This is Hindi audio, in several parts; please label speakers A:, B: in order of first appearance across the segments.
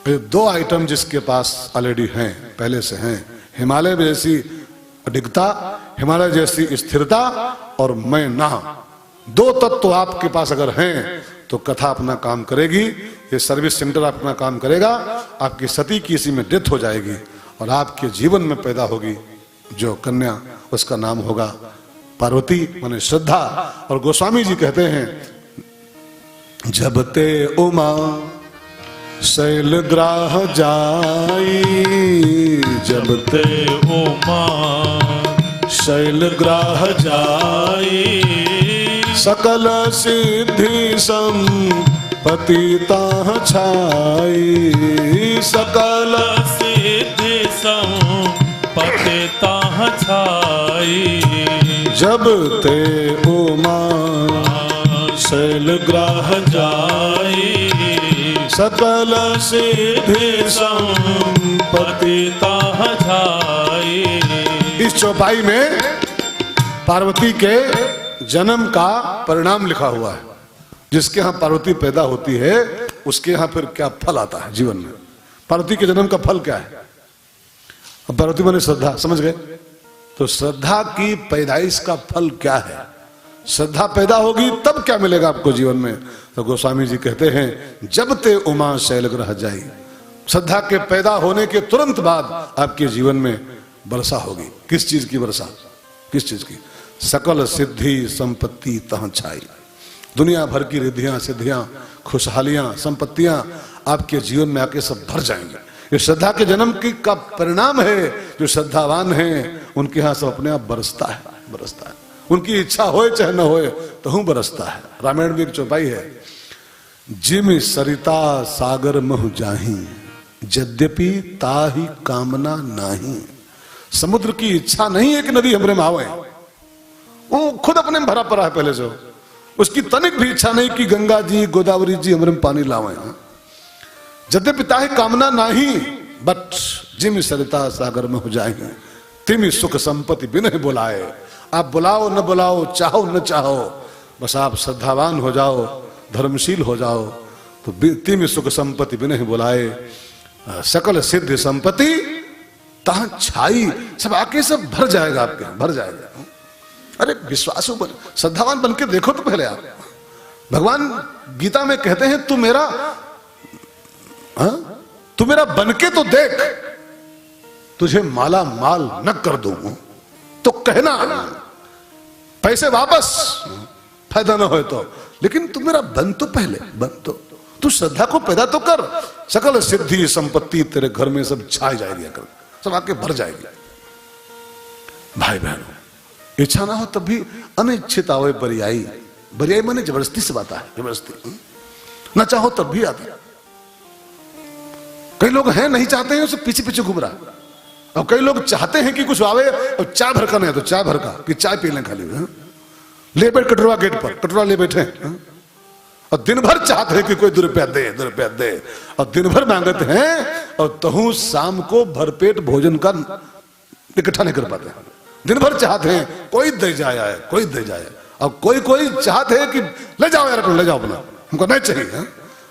A: ये दो आइटम जिसके पास ऑलरेडी हैं, पहले से हैं, हिमालय जैसी अडिगता, हिमालय जैसी स्थिरता और मैं ना, दो तत्व आपके पास अगर हैं तो कथा अपना काम करेगी, ये सर्विस सेंटर अपना काम करेगा, आपकी सती की इसी में डेथ हो जाएगी और आपके जीवन में पैदा होगी जो कन्या, उसका नाम होगा पार्वती माने श्रद्धा। और गोस्वामी जी कहते हैं जब ते उमा शैलग्राह जाई, जब ते
B: उमा
A: शैलग्राह
B: जाई,
A: सकल सिद्धि संपत्ति ताह छाई, सकल
B: सिद्धि संपत्ति ताह छाई।
A: जब ते उमा शैलग्राह
B: जाई,
A: सकल सिद्धि
B: संपत्ति ताह छाई।
A: इस चौपाई में पार्वती के जन्म का परिणाम लिखा हुआ है। जिसके यहाँ पार्वती पैदा होती है उसके यहाँ फिर क्या फल आता है जीवन में। पार्वती के जन्म का फल क्या है? अब पार्वती माने श्रद्धा, समझ गए? तो श्रद्धा की पैदाइश का फल क्या है? श्रद्धा पैदा होगी तब क्या मिलेगा आपको जीवन में? तो गोस्वामी जी कहते हैं जब ते उमा शैलग्राह जाई, श्रद्धा के पैदा होने के तुरंत बाद आपके जीवन में वर्षा होगी। किस चीज की वर्षा? किस चीज की? सकल सिद्धि संपत्ति तह छाई। दुनिया भर की रिद्धियां, सिद्धियां, खुशहालियां, संपत्तियां आपके जीवन में आके सब भर जाएंगे। ये श्रद्धा के जन्म की का परिणाम है। जो श्रद्धावान हैं उनके यहाँ सब अपने आप बरसता है, बरसता है। उनकी इच्छा होए चाहे न होए तो हूं बरसता है। रामायण में एक चौपाई है, जिम सरिता सागर मह जाही, यद्यपि ताही कामना नाही। समुद्र की इच्छा नहीं है कि नदी हमरे में आवे, वो खुद अपने में भरा पड़ा है पहले से। उसकी तनिक भी इच्छा नहीं कि गंगा जी, गोदावरी जी हमरे में पानी लावे। यद्यपि ताही कामना नाही, बट जिम सरिता सागर में हो जाएंगे, तिम सुख संपत्ति बिन बुलाए। आप बुलाओ न बुलाओ, चाहो न चाहो, बस आप श्रद्धावान हो जाओ, धर्मशील हो जाओ, तो तिम सुख संपत्ति बिन बुलाए। सकल सिद्ध संपत्ति तहां छाई, सब आके सब भर जाएगा, आपके भर जाएगा। अरे विश्वासु बन, श्रद्धावान बन के देखो तो पहले आप। भगवान गीता में कहते हैं तू मेरा बन के तो देख, तुझे माला माल न कर दूं तो कहना, पैसे वापस फायदा ना हो तो, लेकिन तू मेरा बन तो पहले, बन तो, तू श्रद्धा को पैदा तो कर। सकल सिद्धि संपत्ति तेरे घर में सब छाई जाएगी, सब आके भर जाएगी। भाई बहनों, इच्छा ना हो तब भी अनिच्छित आवे बरियाई। बरियाई माने जबरदस्ती से आता है, जबरदस्ती। ना चाहो तब भी आता है। कई लोग हैं नहीं चाहते हैं, उसे पीछे पीछे घूम रहा। और कई लोग चाहते हैं कि कुछ आवे और चाय भर का नहीं है तो चाय भर का कि चाय पी लें खाली। ले बैठ कटोरा गेट पर, कटोरा ले बैठे और दिन भर चाहते हैं कि कोई 2 रुपया दे, 2 रुपया दे, और दिन भर मांगते हैं और तहु शाम को भरपेट भोजन का इकट्ठा नहीं कर पाते। दिन भर चाहते हैं कोई दे जाए, कोई दे जाए, और कोई कोई चाहते हैं कि ले जाओ यार, ले जाओ अपना, हमको नहीं चाहिए।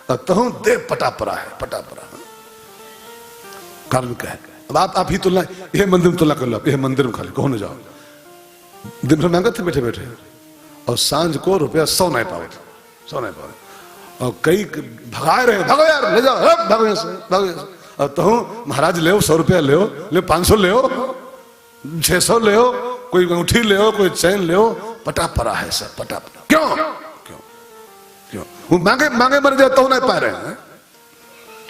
A: और तहु दे पटा पड़ा है, पटा पड़ा। कारण क्या है? अब आप ही तुलना, यह मंदिर में तुलना कर लो, यह मंदिर में खाली कहो न जाओ। दिन भर मांगते थे बैठे बैठे और सांझ को रुपया 100 नहीं पाओ, 100 नहीं पाओ। और कई भगाए रहे, भागो यार, ले जाओ, भागो यहाँ से, भागो यहाँ से। और तो महाराज ले 100 रुपया ले 500 ले 600 ले, कोई अंगूठी ले, कोई चैन ले, पटा पड़ा है सब, पटा पड़ा। क्यों क्यों क्यों? वो मांगे मांगे मर जाए तो नहीं पा रहे हैं,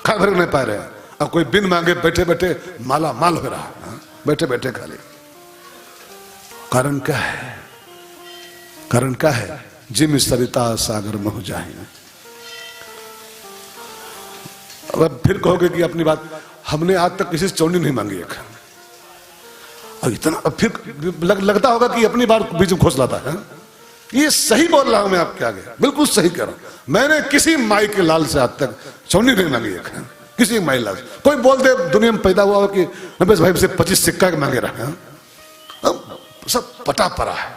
A: खा भर नहीं पा रहे हैं। और कोई बिन मांगे बैठे बैठे माला माल हो रहा है, बैठे बैठे खाली। कारण क्या है? कारण क्या है? जिम सरिता सागर में हो जाए। अब फिर कहोगे कि अपनी बात, हमने आज तक किसी से चौनी नहीं मांगी एक, और इतना अब फिर लगता होगा कि अपनी बात बीच में खोस लाता है। ये सही बोल रहा हूं मैं आपके आगे, बिल्कुल सही कह रहा हूं। मैंने किसी माई के लाल से आज तक चौनी नहीं मांगी एक, किसी माई लाल से। कोई बोल दे दुनिया में पैदा हुआ हो कि नबेश भाई से 25 सिक्का के मांगे रहा है, अब सब पटा पड़ा है,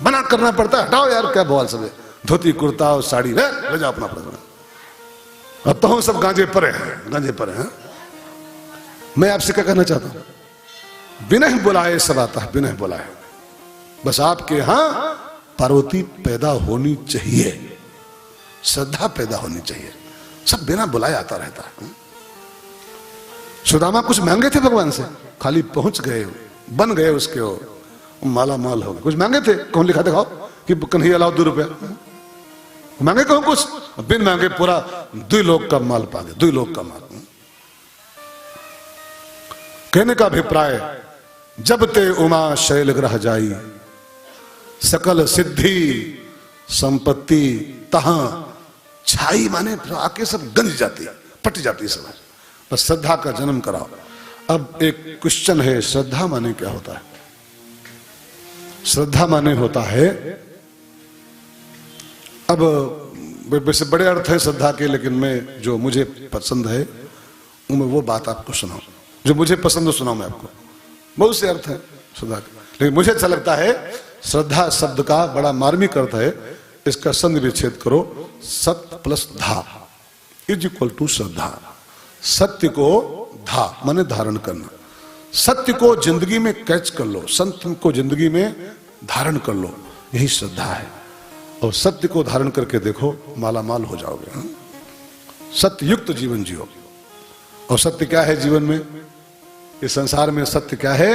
A: मना करना पड़ता है। हटाओ यार, क्या बवाल सब है, धोती कुर्ता और साड़ी ले जाओ अपना अपना। अब तो हम सब गांजे परे हैं, गांजे परे हैं। मैं आपसे क्या कहना चाहता हूं, बिना बुलाए सब आता है, बिना बुलाए। बस आपके यहां पार्वती पैदा होनी चाहिए, श्रद्धा पैदा होनी चाहिए, सब बिना बुलाए आता रहता है। सुदामा कुछ मांगे थे भगवान से, खाली पहुंच गए, बन गए उसके, माला माल हो गए। कुछ मांगे थे, कौन लिखा दिखाओ कि कन्हैया लाओ 2 रुपया, मांगे कहूं कुछ, बिन मांगे पूरा 2 लोग का माल पा गए, 2 लोग का माल। कहने का अभिप्राय, जब ते उमा शैल ग्रह जाई, सकल सिद्धि संपत्ति तहां छाई, माने आके सब गंज जाती, पट जाती सब। बस श्रद्धा का जन्म कराओ। अब एक क्वेश्चन है, श्रद्धा माने क्या होता है? श्रद्धा माने होता है, अब वैसे बड़े अर्थ हैं श्रद्धा के, लेकिन मैं जो मुझे पसंद है मैं वो बात आपको सुनाऊं, जो मुझे पसंद है सुनाऊं मैं आपको। बहुत से अर्थ हैं श्रद्धा के, लेकिन मुझे अच्छा लगता है श्रद्धा शब्द का बड़ा मार्मिक अर्थ है, इसका संधि विच्छेद करो, सत्य प्लस धा इज इक्वल टू श्रद्धा। सत्य को धा माने धारण करना, सत्य को जिंदगी में कैच कर लो, सत्य को जिंदगी में धारण कर लो, यही श्रद्धा है। और सत्य को धारण करके देखो, माला माल हो जाओगे। सत्य युक्त जीवन जियो। और सत्य क्या है जीवन में, इस संसार में सत्य क्या है?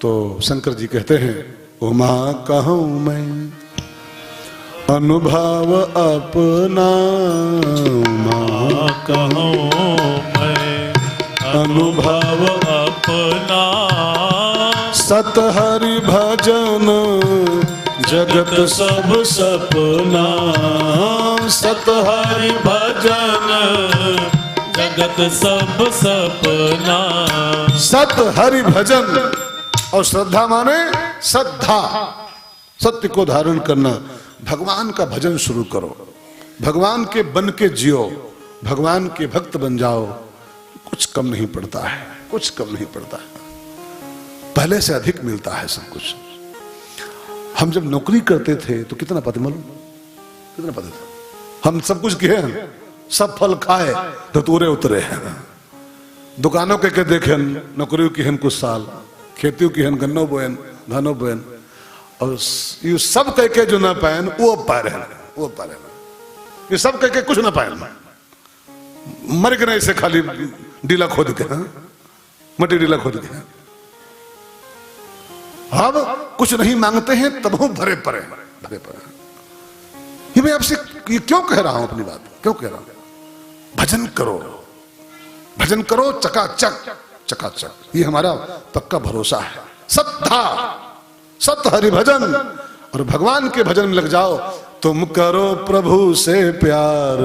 A: तो शंकर जी कहते हैं, उमा कहूं मैं अनुभव अपना, उमा
B: कहूं मैं अनुभव अपना,
A: सत हरि भजन जगत सब सपना,
B: सत हरि भजन जगत सब सपना।
A: सत हरि भजन और श्रद्धा माने श्रद्धा, सत्य को धारण करना। भगवान का भजन शुरू करो, भगवान के बन के जियो, भगवान के भक्त बन जाओ। कुछ कम नहीं पड़ता है, कुछ कम नहीं पड़ता है, पहले से अधिक मिलता है सब कुछ। हम जब नौकरी करते थे तो कितना पता मालूम, कितना पता था, हम सब कुछ किए हैं, सब फल खाए तो तूरे उतरे हैं। दुकानों के देखे नौकरियों की हन कुछ साल, खेतियों की हन गन्नो बोयन धानो बोयन, और ये सब कह के जो ना पायन वो पा रहे, वो पा रहे, ये सब कह के कुछ ना पायन, मर गए ऐसे खाली डीला खोद के, मटी डीला खोद के। अब कुछ नहीं मांगते हैं तब हम भरे पड़े, भरे पड़े। ये मैं आपसे ये क्यों कह रहा हूं, अपनी बात क्यों कह रहा हूं? भजन करो, भजन करो, चकाचक चकाचक, ये हमारा पक्का भरोसा है। श्रद्धा, सत हरि भजन और भगवान के भजन में लग जाओ। तुम करो प्रभु से प्यार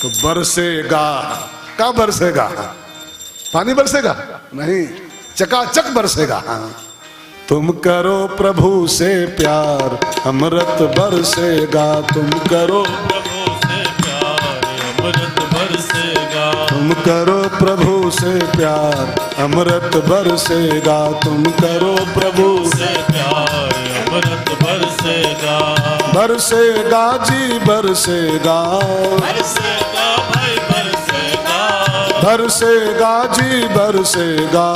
A: तो बरसेगा, क्या बरसेगा? पानी बरसेगा नहीं, चकाचक बरसेगा। तुम करो प्रभु से प्यार अमृत बरसेगा, तुम करो
B: प्रभु से प्यार अमृत बरसेगा,
A: तुम करो प्रभु से प्यार अमृत बरसेगा, तुम करो प्रभु
B: से प्यार अमृत बरसेगा,
A: बरसेगा जी बरसेगा,
B: बरसेगा भाई बरसेगा,
A: बरसेगा जी बरसेगा,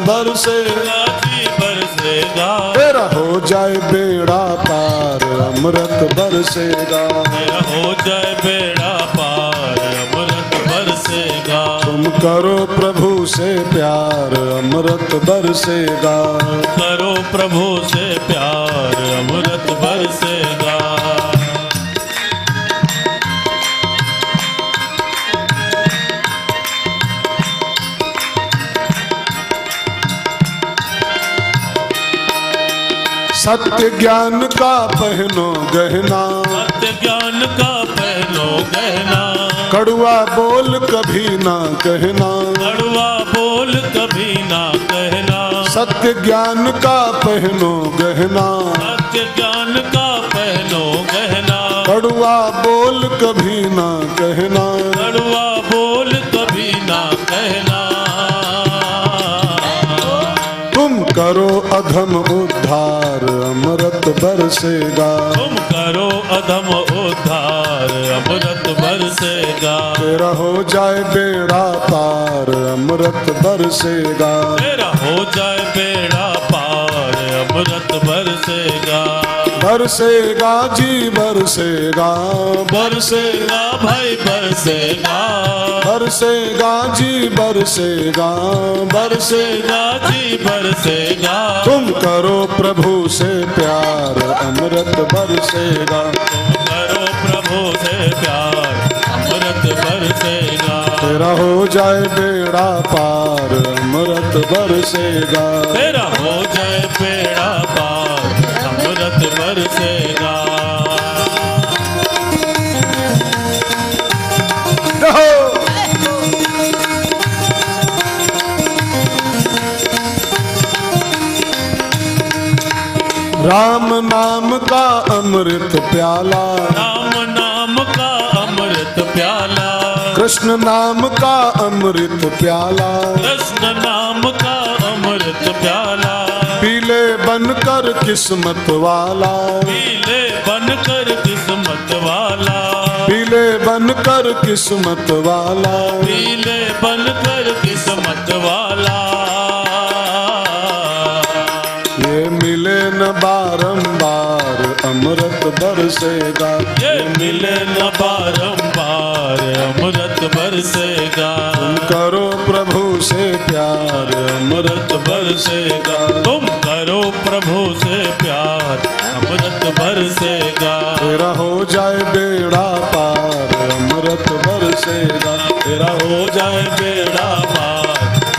A: बरसेगा
B: जी बरसेगा,
A: तेरा हो जाए बेड़ा पार अमृत बरसेगा,
B: तेरा हो जाए बेड़ा पार अमृत बरसेगा,
A: तुम करो प्रभु से प्यार अमृत बरसेगा,
B: करो प्रभु से प्यार अमृत बरसेगा।
A: सत्य ज्ञान का पहनो गहना,
B: सत्य ज्ञान का पहनो गहना,
A: कड़वा बोल कभी ना कहना,
B: कड़वा बोल कभी ना कहना,
A: सत्य ज्ञान का पहनो गहना,
B: सत्य ज्ञान का पहनो गहना,
A: कड़वा बोल कभी ना कहना,
B: कड़वा बोल कभी ना कहना,
A: तुम करो अधम उद्धार अमृत बरसेगा।
B: तुम करो अधम उद्धार अमृत बरसेगा।
A: तेरा हो जाए बेड़ा पार अमृत बरसेगा।
B: तेरा हो जाए बेड़ा पार अमृत बरसेगा।
A: बरसेगा जी बरसेगा,
B: बरसेगा भाई बरसेगा।
A: बरसेगा जी बरसेगा,
B: बरसेगा जी बरसेगा।
A: तुम करो प्रभु से प्यार अमृत बरसेगा।
B: तुम करो प्रभु से प्यार अमृत बरसेगा।
A: तेरा हो जाए बेड़ा पार अमृत बरसेगा।
B: तेरा हो जाए बेड़ा पार अमृत बरसेगा।
A: राम नाम का अमृत प्याला,
B: राम नाम का अमृत प्याला।
A: कृष्ण नाम का अमृत प्याला।
B: कृष्ण नाम का अमृत प्याला।
A: पीले बनकर किस्मत वाला,
B: पीले बनकर किस्मत वाला।
A: पीले बनकर किस्मत वाला।
B: पीले बनकर किस्मत वाला।
A: ये मिले न बारंबार अमृत बरसेगा।
B: ये मिले न बारंबार अमृत बरसेगा।
A: तुम करो प्रभु से प्यार अमृत बरसेगा।
B: तुम करो प्रभु से प्यार अमृत बरसेगा।
A: तेरा हो जाए बेड़ा पार अमृत बरसेगा।
B: तेरा हो जाए बेड़ा पार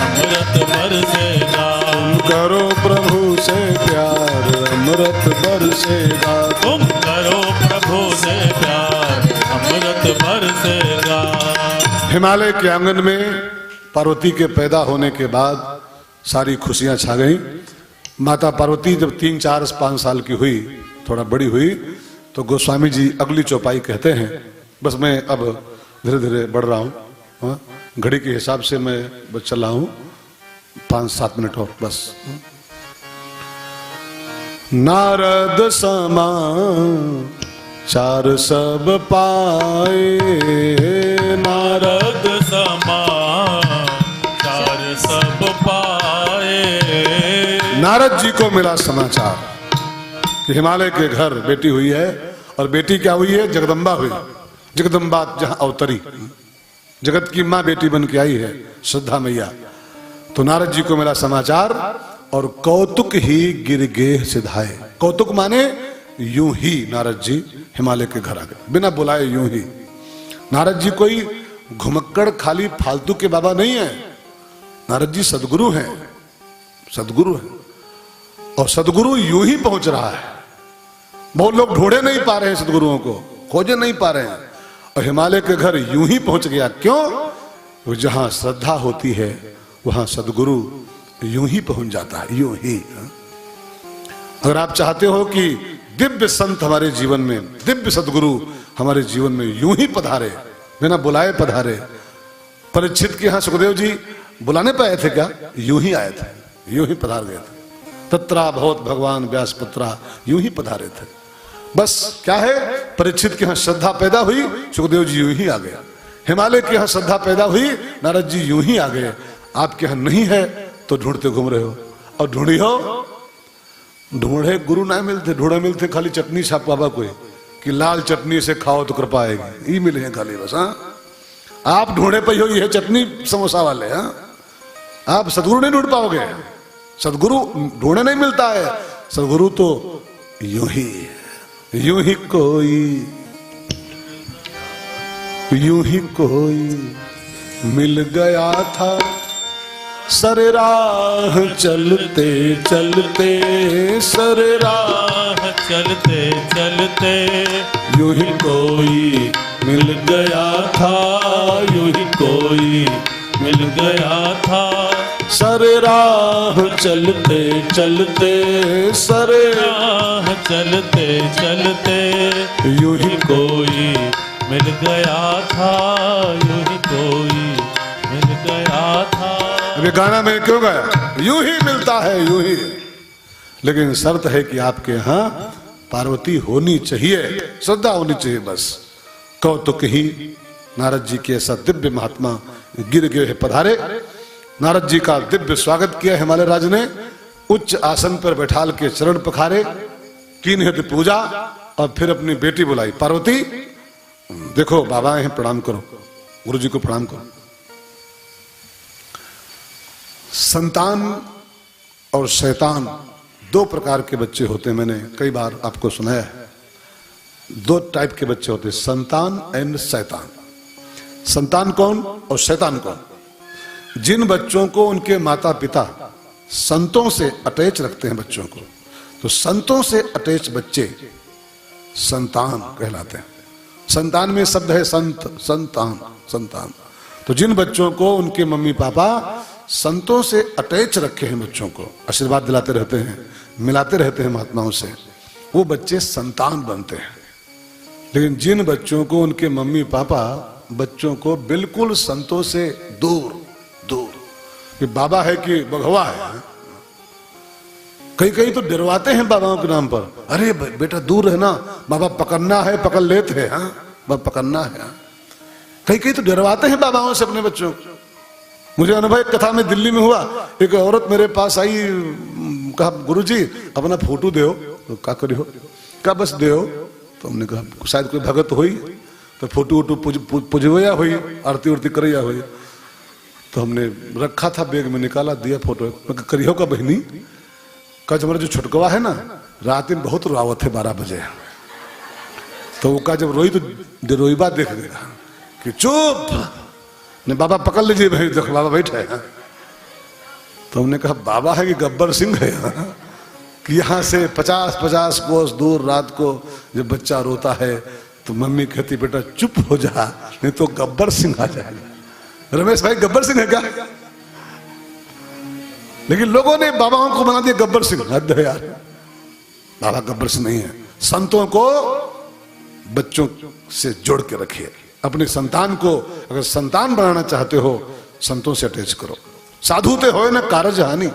B: अमृत बरसेगा।
A: तुम करो प्रभु से प्यार अमृत बरसेगा।
B: तुम करो प्रभु से प्यार अमृत बरसेगा।
A: हिमालय के आंगन में पार्वती के पैदा होने के बाद सारी खुशियां छा गईं। माता पार्वती जब 3, 4, 5 साल की हुई, थोड़ा बड़ी हुई, तो गोस्वामी जी अगली चौपाई कहते हैं। बस मैं अब धीरे धीरे बढ़ रहा हूँ, घड़ी के हिसाब से मैं बस चल रहा हूँ, 5-7 मिनट और बस। नारद समा चार सब पाए,
B: नारद समा चार सब पाए।
A: नारद जी को मिला समाचार कि हिमालय के घर बेटी हुई है। और बेटी क्या हुई है? जगदम्बा हुई। जगदम्बा जहां अवतरी, जगत की मां बेटी बन के आई है श्रद्धा मैया। तो नारद जी को मिला समाचार और कौतुक ही गिरगेह सिधाए। कौतुक माने यूं ही नारद जी हिमालय के घर आ गए, बिना बुलाए यूं ही। नारद जी कोई घुमक्कड़ खाली फालतू के बाबा नहीं है। नारद जी सदगुरु हैं, सदगुरु हैं। और सदगुरु यूं ही पहुंच रहा है। बहुत लोग ढूंढे नहीं पा रहे हैं सदगुरुओं को, खोजे नहीं पा रहे हैं। और हिमालय के घर यूं ही पहुंच गया। क्यों? वो जहां श्रद्धा होती है वहां सदगुरु यूं ही पहुंच जाता है, यूं ही। अगर आप चाहते हो कि दिव्य संत हमारे जीवन में, दिव्य सदगुरु हमारे जीवन में यूं ही पधारे, बिना बुलाए पधारे। परीक्षित के यहां सुखदेव जी बुलाने पे आए थे क्या? यूं ही आए थे, यूं ही पधार गए थे। तत्रा भवत भगवान व्यासपुत्रा, यूं ही पधारे थे। बस क्या है, परीक्षित के यहां श्रद्धा पैदा हुई, सुखदेव जी यूं ही आ गया। हिमालय के यहां श्रद्धा पैदा हुई, नारद जी यूं ही आ गए। आपके यहां नहीं है तो ढूंढते घूम रहे हो। और ढूंढी हो, ढूंढे गुरु ना मिलते, ढूंढे मिलते खाली चटनी छाप बाबा कोई कि लाल चटनी से खाओ तो कृपा आएगी, ये मिले हैं खाली बस। हाँ, आप ढूंढे पे हो ये चटनी समोसा वाले। हाँ, आप सदगुरु नहीं ढूंढ पाओगे। सदगुरु ढूंढे नहीं मिलता है, सदगुरु तो यूं ही, यूं ही कोई, यूं ही कोई मिल गया था सर राह चलते चलते, सर राह
B: चलते चलते
A: यूं ही कोई मिल गया था,
B: यूं ही कोई मिल गया था।
A: सर राह चलते चलते, सर
B: राह चलते चलते
A: यूं ही
B: कोई मिल गया था, यूं ही कोई मिल गया था।
A: अभी गाना में क्यों गाया? यूं ही मिलता है, यूं ही। लेकिन शर्त है कि आपके यहाँ पार्वती होनी चाहिए, श्रद्धा होनी चाहिए। बस कौतुक ही नारद जी के ऐसा दिव्य महात्मा गिर गिर पधारे। नारद जी का दिव्य स्वागत किया हिमालय राज ने, उच्च आसन पर बैठाल के चरण पखारे, कीन हित पूजा और फिर अपनी बेटी बुलाई। पार्वती देखो बाबा हैं, प्रणाम करो, गुरु जी को प्रणाम करो। संतान और शैतान दो प्रकार के बच्चे होते हैं, मैंने कई बार आपको सुनाया है। दो टाइप के बच्चे होते हैं, संतान एंड शैतान। संतान कौन और शैतान कौन? जिन बच्चों को उनके माता पिता संतों से अटैच रखते हैं बच्चों को, तो संतों से अटैच बच्चे संतान कहलाते हैं। संतान में शब्द है संत, संतान, संतान। तो जिन बच्चों को उनके मम्मी पापा संतों से अटैच रखे हैं, बच्चों को आशीर्वाद दिलाते रहते हैं, मिलाते रहते हैं महात्माओं से, वो बच्चे संतान बनते हैं। लेकिन जिन बच्चों को उनके मम्मी पापा बच्चों को बिल्कुल संतों से दूर दूर, कि बाबा है कि भगवा है, कई कई तो डरवाते हैं बाबाओं के नाम पर। अरे बेटा दूर रहना, बाबा पकड़ना है, पकड़ लेते हैं, हाँ बाबा पकड़ना है। कई कई तो डरवाते हैं बाबाओं से अपने बच्चों को। मुझे अनुभव एक कथा में दिल्ली में हुआ, एक औरत मेरे पास आई, कहा गुरुजी अपना फोटो दो। तो क्या करियो? क्या बस दो। तो हमने कहा शायद कोई भगत हुई तो फोटो वोटो पुजवया हुई, आरती उरती करैया हुई। तो हमने रखा था बैग में, निकाला, दिया फोटो। करियो का बहनी का हमारा जो छुटकवा है ना, रात में बहुत रुआवत है 12 बजे। तो वो का जब रोई तो रोईबा देख देगा कि चुप ने, बाबा पकड़ लीजिए भाई, देखो बाबा बैठे हैं। तो हमने कहा बाबा है कि गब्बर सिंह है कि यहाँ से 50-50 कोस दूर रात को जब बच्चा रोता है तो मम्मी कहती बेटा चुप हो जा, नहीं तो गब्बर सिंह आ जाएगा। रमेश भाई गब्बर सिंह है क्या? लेकिन लोगों ने बाबाओं को बना दिया गब्बर सिंह। हद है यार, बाबा गब्बर सिंह नहीं है। संतों को बच्चों से जोड़ के रखिए। अपने संतान को अगर संतान बनाना चाहते हो, संतों से अटैच करो। साधुते होए न कारज हानि,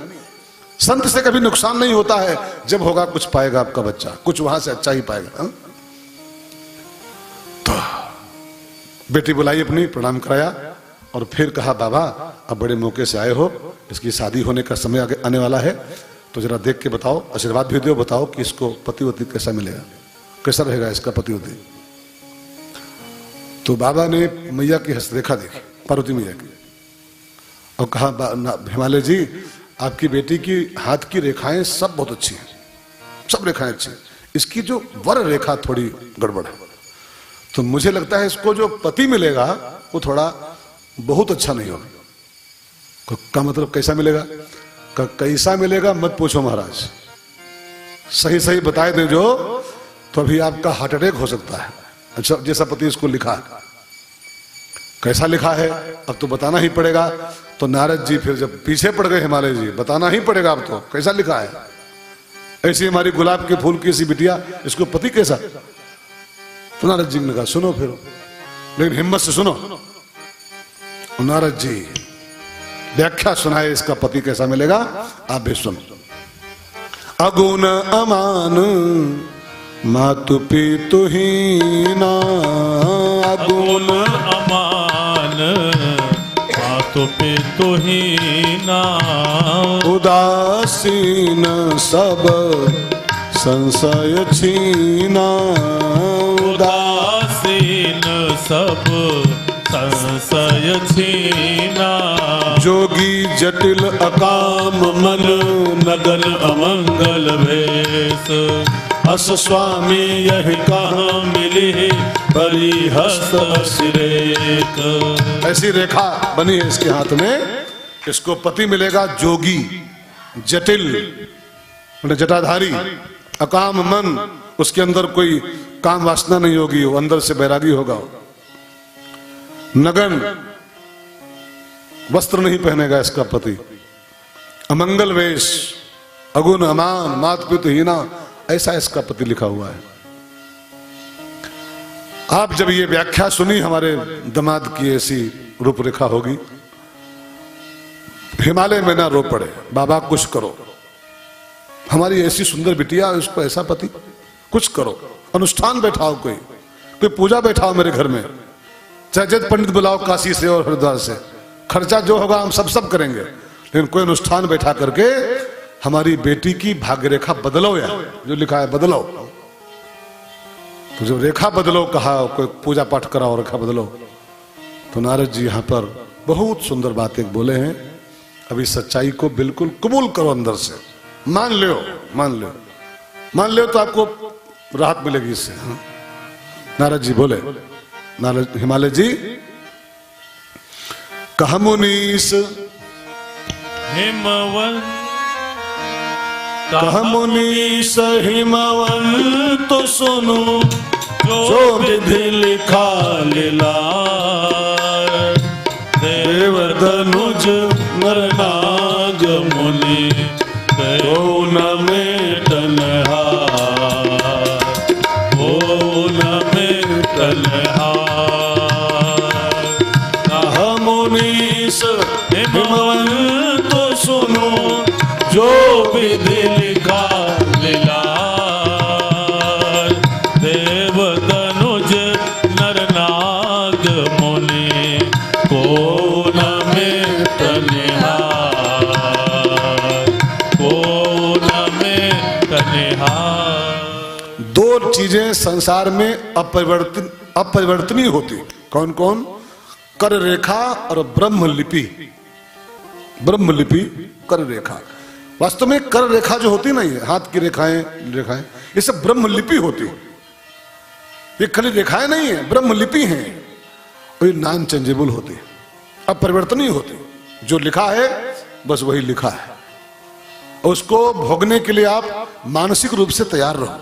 A: संत से कभी नुकसान नहीं होता है। जब होगा कुछ पाएगा आपका बच्चा, कुछ वहां से अच्छा ही पाएगा। तो बेटी बुलाई अपनी, प्रणाम कराया और फिर कहा बाबा अब बड़े मौके से आए हो, इसकी शादी होने का समय आगे आने वाला है, तो जरा देख के बताओ, आशीर्वाद भी दो, बताओ कि इसको पतिवती कैसा मिलेगा, कैसा रहेगा इसका पतिवती। तो बाबा ने मैया की हस्तरेखा देखी, पार्वती मैया की, और कहा हिमालय जी आपकी बेटी की हाथ की रेखाएं सब बहुत अच्छी हैं, सब रेखाएं अच्छी हैं, इसकी जो वर रेखा थोड़ी गड़बड़ है। तो मुझे लगता है इसको जो पति मिलेगा वो थोड़ा बहुत अच्छा नहीं होगा। का मतलब कैसा मिलेगा? का कैसा मिलेगा मत पूछो महाराज, सही सही बताए दे जो, तो अभी आपका हार्ट अटैक हो सकता है। अच्छा जैसा पति इसको लिखा है, कैसा लिखा है अब तो बताना ही पड़ेगा। तो नारद जी फिर जब पीछे पड़ गए, हिमालय जी बताना ही पड़ेगा अब तो कैसा लिखा है। ऐसी हमारी गुलाब के फूल की ऐसी बिटिया, इसको पति कैसा? तो नारद जी ने कहा सुनो फिर, लेकिन हिम्मत से सुनो। नारद जी व्याख्या सुनाए इसका पति कैसा मिलेगा, आप भी सुनो। अगुण अमान मातु पितु हीना,
B: अगुण अमान मातु पितु हीना,
A: उदासीन सब संशय छीना,
B: उदासीन सब संशय छीना,
A: जोगी जटिल अकाम मन
B: नगन अमंगल भेष,
A: अस स्वामी
B: यह कहाँ मिली बड़ी हस्त सिरेक।
A: ऐसी रेखा बनी है इसके हाथ में, इसको पति मिलेगा जोगी, जटिल जटाधारी, अकाम मन, उसके अंदर कोई काम वासना नहीं होगी, वो अंदर से बैरागी होगा। नगन, वस्त्र नहीं पहनेगा इसका पति, अमंगल वेश, अगुण अमान मात पितु हीना, ऐसा इसका पति लिखा हुआ है। आप जब ये व्याख्या सुनी हमारे दामाद की ऐसी रूपरेखा होगी, हिमालय में ना रो पड़े, बाबा कुछ करो। हमारी ऐसी सुंदर बिटिया, उसको ऐसा पति। कुछ करो, अनुष्ठान बैठाओ, कोई पूजा बैठाओ मेरे घर में, चाहे जज पंडित बुलाओ काशी से और हरिद्वार से, खर्चा जो होगा हम सब करेंगे, लेकिन कोई अनुष्ठान बैठा करके हमारी बेटी की भाग्य रेखा बदलो, या जो लिखा है बदलो। तो जो रेखा बदलो कहा, कोई पूजा पाठ कराओ, रेखा बदलो। तो नारद जी यहाँ पर बहुत सुंदर बात एक बोले हैं, अभी सच्चाई को बिल्कुल कबूल करो, अंदर से मान लो तो आपको राहत मिलेगी इससे। नारद जी बोले, नारद हिमालय जी, कहा मुनीस
B: हिमवंत,
A: कहा मुनीस हिमवंत तो सुनो,
B: जो विधि लिखा लीलार, देव धनुज नरनाग मुनि को न मेटनहार, को न मेटनहार। कहा मुनीस हिमवंत तो सुनो, जो विधि लिखा लीलार, देव धनुज नरनाग मुनि को न मेटनहार, को न मेटनहार।
A: दो चीजें संसार में अपरिवर्तनीय होती, कौन कौन? कर रेखा और ब्रह्म लिपि। ब्रह्म लिपि, कर रेखा। वास्तव में कर रेखा जो होती ना, ये हाथ की रेखाएं ये सब ब्रह्म लिपि होती। ये खाली रेखाएं नहीं है, ब्रह्म लिपि है, और ये नॉन चेंजेबल होती, अपरिवर्तनीय होती। जो लिखा है बस वही लिखा है, और उसको भोगने के लिए आप मानसिक रूप से तैयार रहो,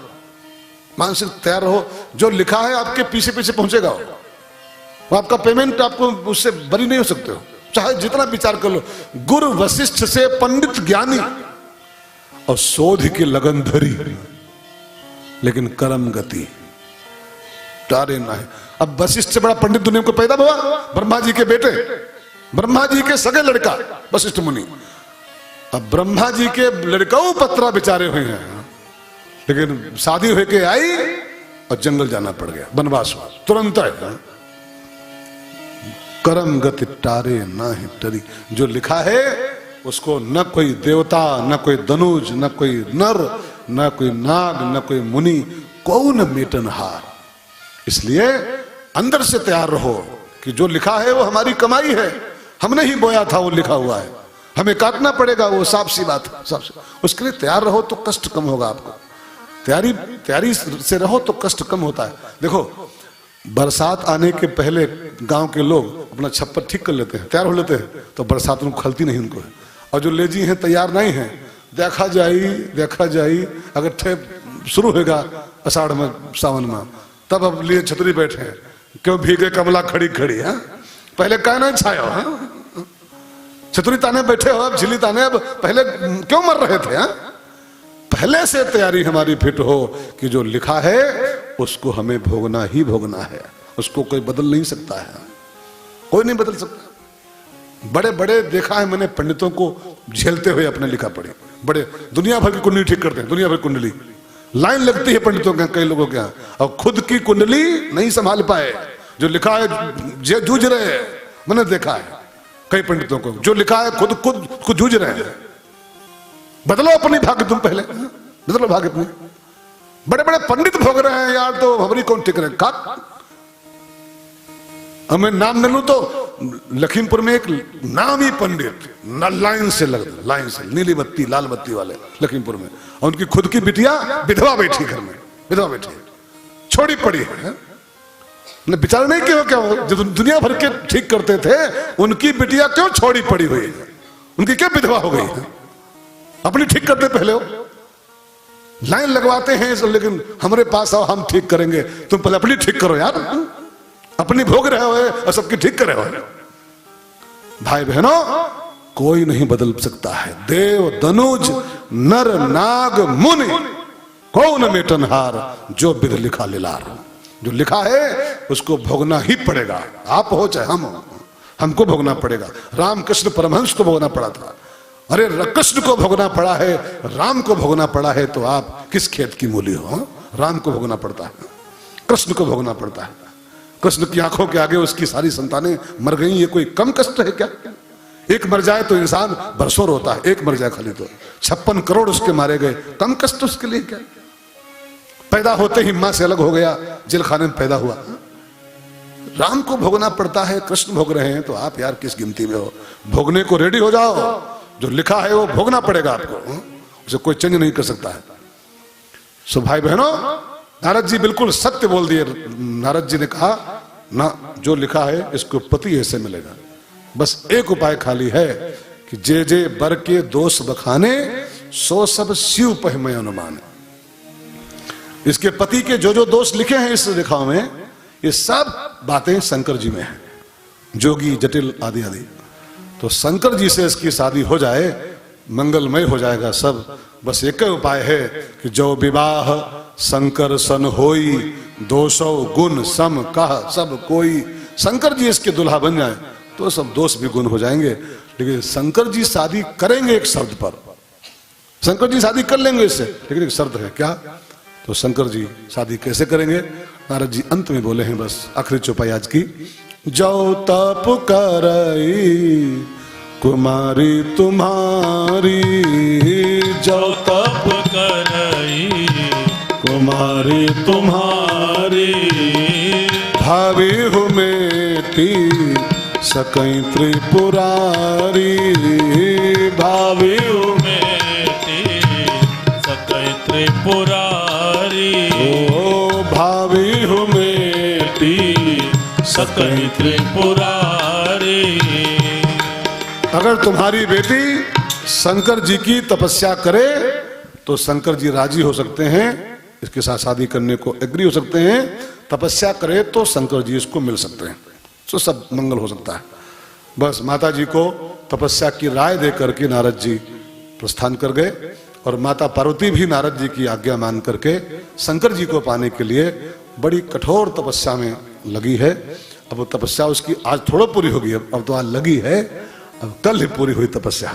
A: मानसिक तैयार रहो। जो लिखा है आपके पीछे पीछे पहुंचेगा, वो आपका पेमेंट, आपको उससे बरी नहीं हो सकते हो, चाहे जितना विचार कर लो। गुरु वशिष्ठ से पंडित ज्ञानी, और शोध की लगन धरी, लेकिन कर्म गति टारे ना है। अब वशिष्ठ से बड़ा पंडित दुनिया को पैदा हुआ? ब्रह्मा जी के बेटे, ब्रह्मा जी के सगे लड़का वशिष्ठ मुनि। अब ब्रह्मा जी के लड़काओं पत्रा बेचारे हुए हैं, लेकिन शादी होके आई और जंगल जाना पड़ गया, वनवास हुआ तुरंत है। कर्म गति टारे ना है टरी। जो लिखा है उसको न कोई देवता, न कोई धनुज, न कोई नर, न कोई नाग, न कोई मुनि, कौन मेटनहार। इसलिए अंदर से तैयार रहो कि जो लिखा है वो हमारी कमाई है, हमने ही बोया था, वो लिखा हुआ है, हमें काटना पड़ेगा, वो साफ सी बात है, साफ सी। उसके लिए तैयार रहो तो कष्ट कम होगा आपको। तैयारी से रहो तो कष्ट कम होता है। देखो, बरसात आने के पहले गांव के लोग अपना छप्पर ठीक कर लेते हैं, तैयार हो लेते हैं, तो बरसात उनको खलती नहीं उनको। और जो लेजी हैं तैयार नहीं है, देखा जाई अगर ठेप शुरू होगा आषाढ़ में, सावन में, तब अब लिए छतरी बैठे हैं, क्यों भीगे कमला खड़ी खड़ी है, पहले क्या नहीं छाया है, छतरी ताने बैठे हो, अब झिली ताने, अब पहले क्यों मर रहे थे? पहले से तैयारी हमारी फिट हो कि जो लिखा है उसको हमें भोगना ही भोगना है, उसको कोई बदल नहीं सकता है, कोई नहीं बदल सकता। बड़े बड़े देखा है मैंने पंडितों को झेलते हुए अपने लिखा पढ़े, बड़े दुनिया भर की कुंडली ठीक करते हैं, दुनिया भर कुंडली लाइन लगती है पंडितों के, कई लोगों के यहाँ, और खुद की कुंडली नहीं संभाल पाए। जो लिखा है जूझ रहे हैं, मैंने देखा है कई पंडितों को, जो लिखा है खुद जूझ रहे हैं। बदलो अपनी भाग्य, तुम पहले बदलो भाग्य अपनी। बड़े बड़े पंडित भोग रहे हैं यार, तो हमारी कौन ठीक रहे? हमें नाम न लूं तो लखीमपुर में एक नामी पंडित लाइन से नीली बत्ती लाल बत्ती वाले लखीमपुर में, और उनकी खुद की बिटिया विधवा बैठी घर में, विधवा बैठी छोड़ी पड़ी है। विचार नहीं क्यों, क्या जो दुनिया भर के ठीक करते थे उनकी बिटिया क्यों छोड़ी पड़ी हुई है, उनकी क्या विधवा हो गई है? अपनी ठीक करते पहले हो, लाइन लगवाते हैं, लेकिन हमारे पास आओ हम ठीक करेंगे। तुम पहले अपनी ठीक करो यार, अपनी भोग रहे हो और सबकी ठीक कर रहे हो। भाई बहनों, कोई नहीं बदल सकता है। देव धनुज नर नाग मुनि कौन मेटनहार, जो विध लिखा लीलार। जो लिखा है उसको भोगना ही पड़ेगा, आप हो चाहे हम हो, हमको भोगना पड़ेगा। रामकृष्ण परमहंस को भोगना पड़ा था, अरे कृष्ण को भोगना पड़ा है, राम को भोगना पड़ा है, तो आप किस खेत की मूली हो? राम को भोगना पड़ता है, कृष्ण को भोगना पड़ता है। कृष्ण की आंखों के आगे उसकी सारी संतानें मर गई, ये कोई कम कष्ट है क्या? एक मर जाए तो इंसान बरसों रोता है, एक मर जाए खाली तो 56 करोड़ उसके मारे गए, कम कष्ट उसके लिए क्या? पैदा होते ही मां से अलग हो गया, जेल खाने में पैदा हुआ। राम को भोगना पड़ता है, कृष्ण भोग रहे हैं, तो आप यार किस गिनती में हो? भोगने को रेडी हो जाओ, जो लिखा है वो भोगना पड़ेगा आपको, उसे कोई चेंज नहीं कर सकता है। सो भाई बहनों, नारद जी बिल्कुल सत्य बोल दिए। नारद जी ने कहा ना, जो लिखा है इसको पति ऐसे मिलेगा, बस एक उपाय खाली है कि जे जे बर के दोष बखाने, सो सब शिव पहिमय अनुमान। इसके पति के जो जो दोष लिखे हैं इस रेखाओं में, ये सब बातें शंकर जी में हैं, जोगी जटिल आदि आदि। तो शंकर जी से इसकी शादी हो जाए, मंगलमय हो जाएगा सब। बस एक ही उपाय है कि जो विवाह शंकर सन होई, 200 गुण सम कह सब कोई। शंकर जी इसके दुल्हा बन जाए तो सब दोष भी गुण हो जाएंगे। लेकिन शंकर जी शादी करेंगे एक शर्त पर, शंकर जी शादी कर लेंगे इससे, लेकिन एक शर्त है। क्या? तो शंकर जी शादी कैसे करेंगे? नारद जी अंत में बोले हैं, बस आखिरी चौपाई आज की। जो तप करई कुमारी तुम्हारी,
B: जो तप करई कुमारी तुम्हारी,
A: भावी हूँ मेटी सकई त्रिपुरारी,
B: भावी मेटी सकई त्रिपुरारी,
A: ओ भावी हूँ मेटी
B: सकई त्रिपुरारी।
A: अगर तुम्हारी बेटी शंकर जी की तपस्या करे तो शंकर जी राजी हो सकते हैं, इसके साथ शादी करने को एग्री हो सकते हैं। तपस्या करे तो शंकर जी इसको मिल सकते हैं, तो सब मंगल हो सकता है। बस माता जी को तपस्या की राय दे करके नारद जी प्रस्थान कर गए, और माता पार्वती भी नारद जी की आज्ञा मान करके शंकर जी को पाने के लिए बड़ी कठोर तपस्या में लगी है। अब वो तपस्या उसकी आज थोड़ा पूरी होगी, अब तो आज लगी है, अब कल ही पूरी हुई तपस्या।